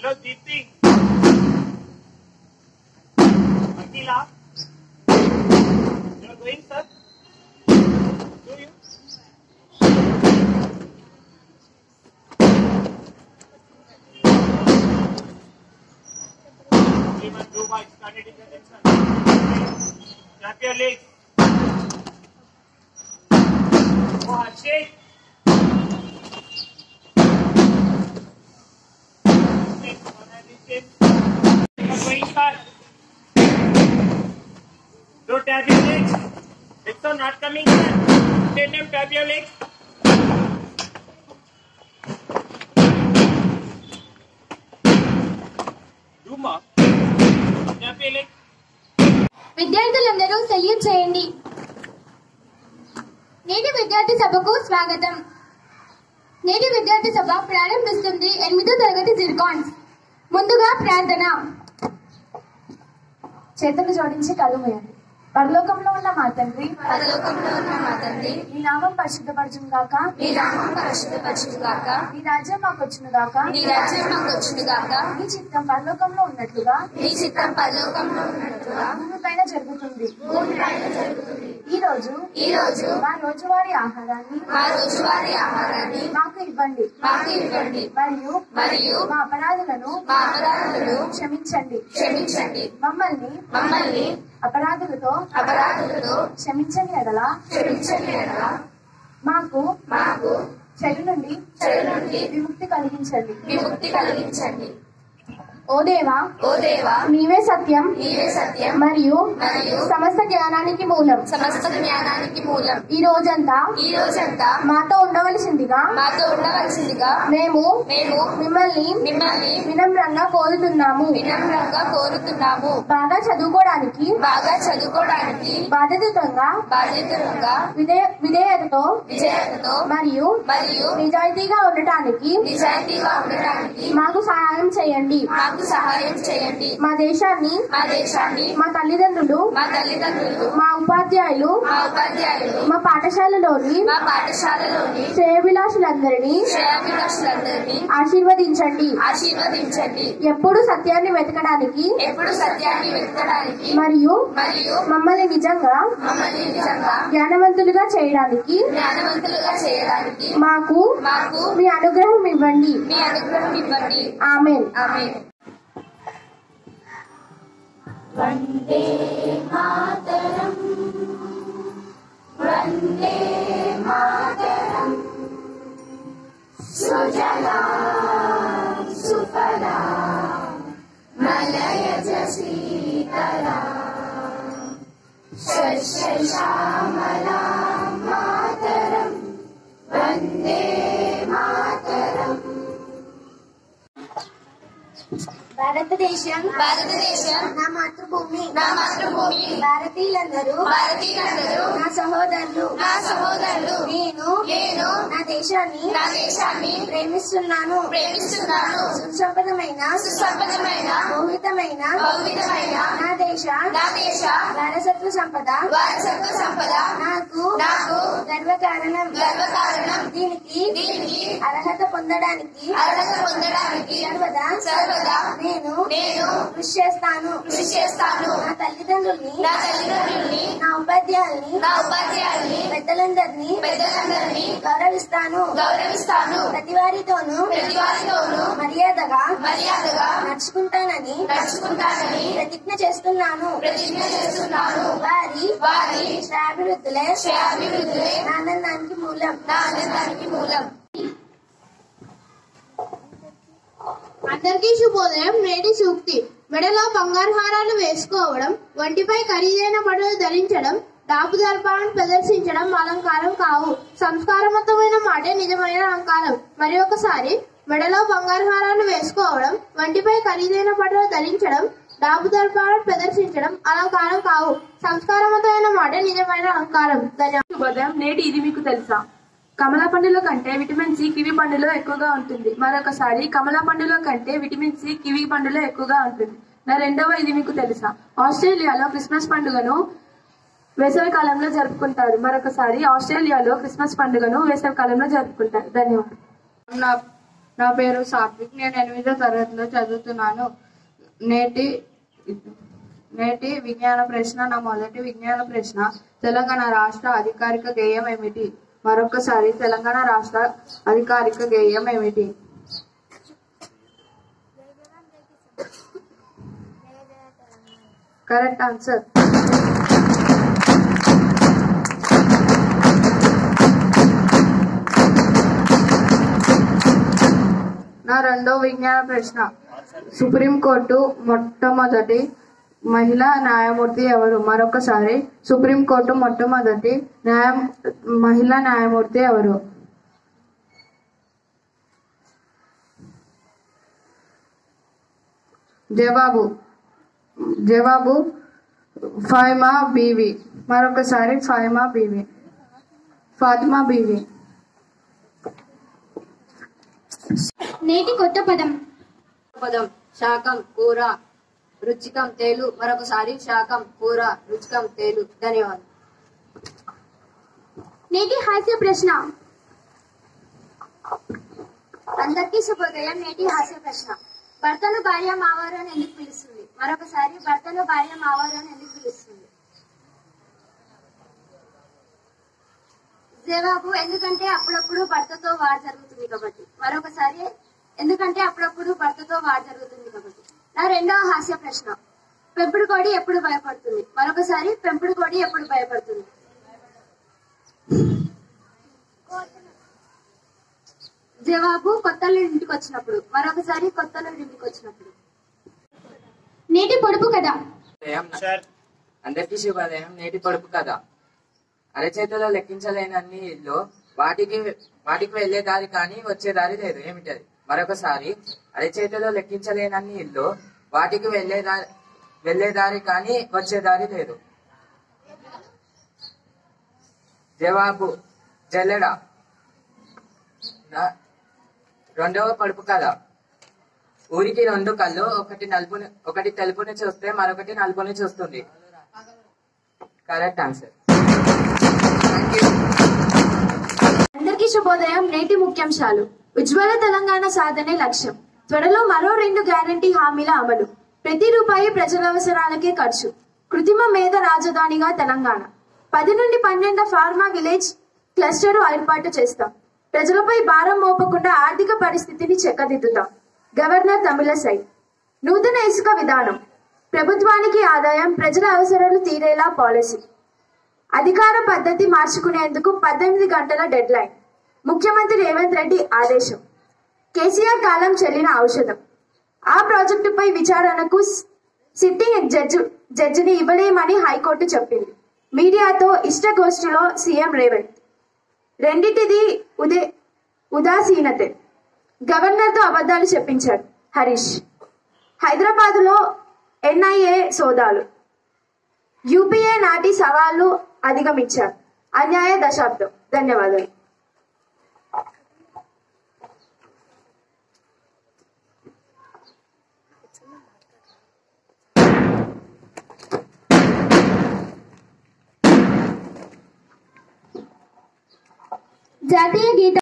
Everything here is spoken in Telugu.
Hello, Deepti. Akila. You are going, sir? Do you? Do by started in the tension. Clap your legs. Oh, shake. Going, sir. Don't tap your legs. Legs are not coming, sir. Let them tap your legs. Do more. Tap your legs. విద్యార్థులందరూ సెల్యూట్ చేయండి. నేటి విద్యార్థి సభకు స్వాగతం. నేటి విద్యార్థి సభ ప్రారంభిస్తుంది 8వ తరగతి జిర్కాన్స్. ముందుగా ప్రార్థన. చేతులు జోడించి కళ్ళు మూయండి. పరలోకంలో ఉన్న మా తండ్రి, నీ నామం పరిశుద్ధపరచును గాక, నీ రాజ్యం మాకు వచ్చును గాక, నీ చిత్తం పరలోకంలో ఉన్నట్లుగా భూమి పైన జరుగుతుంది. ఈ రోజు మా రోజువారీ ఆహారాన్ని మాకు ఇవ్వండి, మరియు మా అపరాధులను క్షమించండి. మమ్మల్ని అపరాధులతో క్షమించని ఎడల మాకు చెడు నుండి విముక్తి కలిగించండి. ఓ దేవా, నీవే సత్యం మరియు సమస్త జ్ఞానానికి మూలం. ఈ రోజంతా మాతో ఉండవలసిందిగా మేము మిమ్మల్ని వినమ్రంగా కోరుతున్నాము. బాగా చదువుకోవడానికి బాధ్యతగా విధేయతతో మరియు నిజాయితీగా ఉండటానికి మాకు సహాయం చేయండి. మా దేశాన్ని మా తల్లిదండ్రులు, మా ఉపాధ్యాయులు, మా పాఠశాలలోని శ్రేయోభిలాషులందరినీ ఆశీర్వదించండి. ఎప్పుడు సత్యాన్ని వెతకడానికి మరియు మమ్మల్ని నిజంగా జ్ఞానవంతులుగా చేయడానికి మాకు మీ అనుగ్రహం ఇవ్వండి. ఆమేన్. వందే మాతరం, వందే మాతరం, సుజలాం సుఫలాం మలయజ శీతలాం శస్యశ్యామలాం మాతరం, వందే మాతరం. భారతదేశం నా మాతృభూమి. భారతీయులందరూ నా సహోదరులు. నేను నా దేశాన్ని ప్రేమిస్తున్నాను. సుసంపన్నమైన మౌలికమైన నా దేశ వారసత్వ సంపద నాకు గర్వకారణం. దీనికి అర్హత పొందడానికి సర్వదా నేను కృషి చేస్తాను. నా తల్లిదండ్రుల్ని, నా ఉపాధ్యాయుల్ని, పెద్దలందరినీ గౌరవిస్తాను. ప్రతి వారితోనూ మర్యాదగా నడుచుకుంటానని ప్రతిజ్ఞ చేస్తున్నాను. వారి శ్రేయాభివృద్ధులే నా ఆనందానికి మూలం. అందరికీ శుభోదయం. నేటి సూక్తి: మెడలో బంగారు హారాలు వేసుకోవడం, ఒంటిపై ఖరీదైన బట్టలు ధరించడం, డాబు దర్పాలను ప్రదర్శించడం అలంకారం కావు. సంస్కారవంతమైన మాటే నిజమైన అలంకారం. మరి ఒకసారి: మెడలో బంగారు హారాలు వేసుకోవడం, ఒంటిపై ఖరీదైన బట్టలు ధరించడం, డాబు దర్పాలను ప్రదర్శించడం అలంకారం కావు. సంస్కారవంతమైన మాటే నిజమైన అలంకారం. శుభోదయం. నేటి ఇది మీకు తెలుసా? కమలా పండులో కంటే విటమిన్ సి కివి పండులో ఎక్కువగా ఉంటుంది. మరొకసారి: కమలా పండులో కంటే విటమిన్ సి కివి పండులో ఎక్కువగా ఉంటుంది. నా రెండవ ఇది మీకు తెలుసా? ఆస్ట్రేలియాలో క్రిస్మస్ పండుగను వేసవి కాలంలో జరుపుకుంటారు. మరొకసారి: ఆస్ట్రేలియాలో క్రిస్మస్ పండుగను వేసవి కాలంలో జరుపుకుంటారు. ధన్యవాదాలు. నా పేరు సాత్విక్. నేను 8వ తరగతిలో చదువుతున్నాను. నేటి విజ్ఞాన ప్రశ్న. నా మొదటి విజ్ఞాన ప్రశ్న, తెలంగాణ రాష్ట్ర అధికారిక గేయం ఏమిటి? మరొకసారి, తెలంగాణ రాష్ట్ర అధికారిక గేయం ఏమిటి? Correct answer. నా రెండో విజ్ఞాన ప్రశ్న, సుప్రీంకోర్టు మొట్టమొదటి మహిళా న్యాయమూర్తి ఎవరు? మరొకసారి, సుప్రీంకోర్టు మొట్టమొదటి మహిళా న్యాయమూర్తి ఎవరు? జవాబు ఫాతిమా బీవి. మరొకసారి, ఫాతిమా బీవి. నేటి కొత్త పదం. శాకం, కూర, రుచికం, తేలు. మరొకసారి, శాకం, కూర, రుచికం, తేలు. ధన్యవాదాలు. నేటి హాస్య ప్రశ్న. అందరికీ శుభోదయం. నేటి హాస్య ప్రశ్న, భర్తను భార్య మావారు అని ఎందుకు పిలుస్తుంది? మరొకసారి, భర్తను భార్య మావారు అని ఎందుకు పిలుస్తుంది? జవాబు, ఎందుకంటే అప్పుడప్పుడు భర్తతో వార్ జరుగుతుంది కాబట్టి. మరొకసారి, ఎందుకంటే అప్పుడప్పుడు భర్తతో వార్ జరుగుతుంది కాబట్టి. నా రెండవ హాస్య ప్రశ్న, పెంపుడు కోడి ఎప్పుడు భయపడుతుంది? మరొకసారి, పెంపుడు కోడి ఎప్పుడు భయపడుతుంది? జవాబు, కొత్తలు ఇంటికి వచ్చినప్పుడు. మరొకసారి, కొత్తలు ఇంటికి వచ్చినప్పుడు. నేటి పొడుపు కథ. అందరికీ శుభోదయం. నేటి పొడుపు కథ. అరచేతిలో లెక్కించలేనన్ని ఇల్లు, వాటికి వెళ్లే దారి కానీ వచ్చే దారి లేదు. ఏమిటది? మరొకసారి, అరచేతిలో లెక్కించలేనన్ని ఇల్లు, వాటికి వెళ్లే దారి కానీ వచ్చే దారి లేదు. జవాబు, జల్లెడ. రెండవ పొడుపు కథ. ఊరికి 2 కళ్ళు, ఒకటి తెలుపుని చూస్తే మరొకటి నలుపుని చూస్తుంది. Correct answer. అందరికీ శుభోదయం. నేటి ముఖ్యాంశాలు. ఉజ్వల తెలంగాణ సాధనే లక్ష్యం. త్వరలో మరో 2 గ్యారంటీ హామీల అమలు. ప్రతి రూపాయి ప్రజల అవసరాలకే ఖర్చు. కృత్రిమ మేధ రాజధానిగా తెలంగాణ. 10 నుండి 12 ఫార్మా విలేజ్ క్లస్టర్ ఏర్పాటు చేస్తాం. ప్రజలపై భారం మోపకుండా ఆర్థిక పరిస్థితిని చక్కదిద్దుతాం. గవర్నర్ తమిళసై. నూతన ఇసుక విధానం. ప్రభుత్వానికి ఆదాయం, ప్రజల అవసరాలు తీరేలా పాలసీ. అధికార పద్ధతి మార్చుకునేందుకు 18 గంటల డెడ్ లైన్. ముఖ్యమంత్రి రేవంత్ రెడ్డి ఆదేశం. కేసీఆర్ కాలం చెల్లిన ఔషధం. ఆ ప్రాజెక్టుపై విచారణకు సిట్టింగ్ జడ్జిని ఇవ్వలేమని హైకోర్టు చెప్పింది. మీడియాతో ఇష్టగోష్ఠిలో సీఎం రేవంత్. రెండిటిది ఉదాసీనతే. గవర్నర్తో అబద్ధాలు చెప్పించాడు హరీష్. హైదరాబాద్లో ఎన్ఐఏ సోదాలు. యూపీఏ నాటి సవాళ్లు అధిగమించారు. అన్యాయ దశాబ్దం. ధన్యవాదాలు. జాతీయ గీతం.